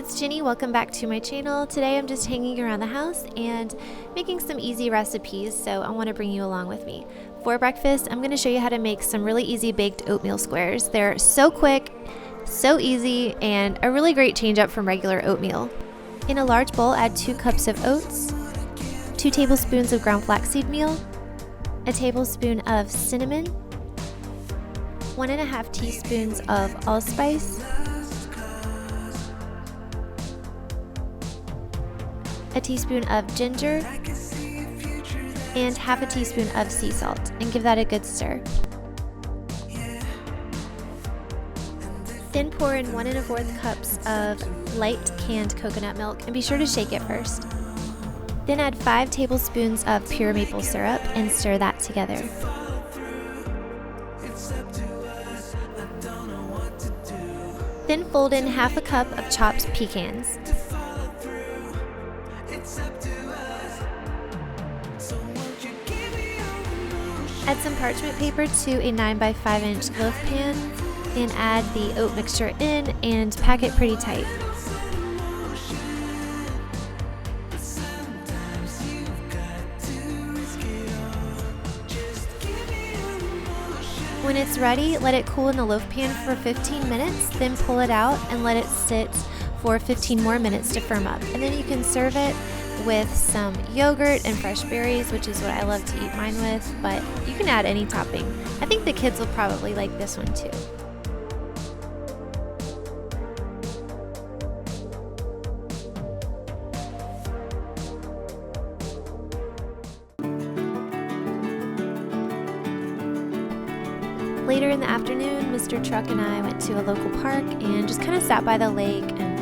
it's Ginny. Welcome back to my channel. Today I'm just hanging around the house and making some easy recipes, so I want to bring you along with me. For breakfast, I'm going to show you how to make some really easy baked oatmeal squares. They're so quick, so easy, and a really great change up from regular oatmeal. In a large bowl, add 2 cups of oats, 2 tablespoons of ground flaxseed meal, a tablespoon of cinnamon, 1.5 teaspoons of allspice, a teaspoon of ginger, and half a teaspoon of sea salt, and give that a good stir. Then pour in 1 1/4 cups of light canned coconut milk, and be sure to shake it first. Then add 5 tablespoons of pure maple syrup and stir that together. Then fold in half a cup of chopped pecans. Add some parchment paper to a 9 by 5 inch loaf pan and add the oat mixture in and pack it pretty tight. When it's ready, let it cool in the loaf pan for 15 minutes, then pull it out and let it sit for 15 more minutes to firm up. And then you can serve it with some yogurt and fresh berries, which is what I love to eat mine with, but you can add any topping. I think the kids will probably like this one too. Later in the afternoon, Mr. Truck and I went to a local park and just kind of sat by the lake and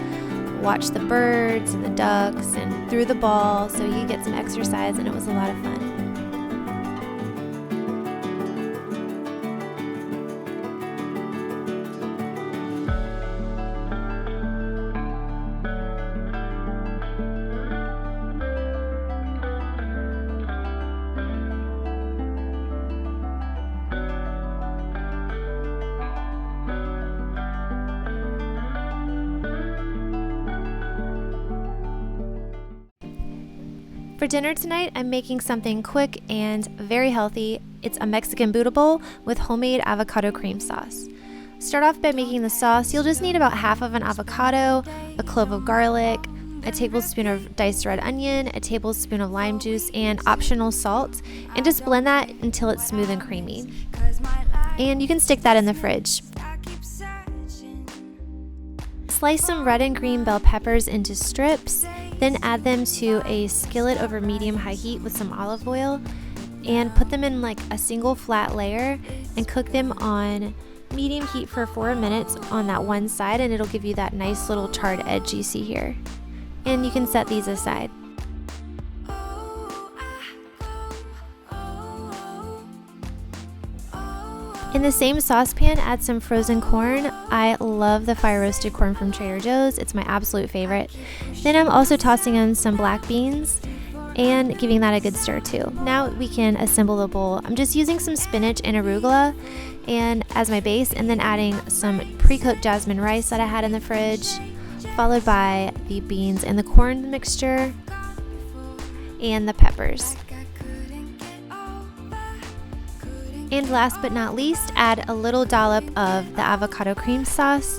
watched the birds and the ducks and threw the ball, so you could get some exercise, and it was a lot of fun. For dinner tonight, I'm making something quick and very healthy. It's a Mexican Budhha bowl with homemade avocado cream sauce. Start off by making the sauce. You'll just need about half of an avocado, a clove of garlic, a tablespoon of diced red onion, a tablespoon of lime juice, and optional salt, and just blend that until it's smooth and creamy. And you can stick that in the fridge. Slice some red and green bell peppers into strips, then add them to a skillet over medium-high heat with some olive oil and put them in like a single flat layer and cook them on medium heat for 4 minutes on that one side, and it'll give you that nice little charred edge you see here. And you can set these aside. In the same saucepan, add some frozen corn. I love the fire roasted corn from Trader Joe's. It's my absolute favorite. Then I'm also tossing in some black beans and giving that a good stir too. Now we can assemble the bowl. I'm just using some spinach and arugula and as my base, and then adding some pre-cooked jasmine rice that I had in the fridge, followed by the beans and the corn mixture and the peppers. And last but not least, add a little dollop of the avocado cream sauce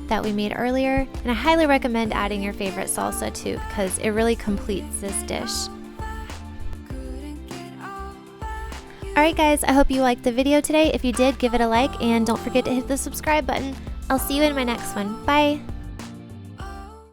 that we made earlier. And I highly recommend adding your favorite salsa too, because it really completes this dish. Alright guys, I hope you liked the video today. If you did, give it a like and don't forget to hit the subscribe button. I'll see you in my next one. Bye!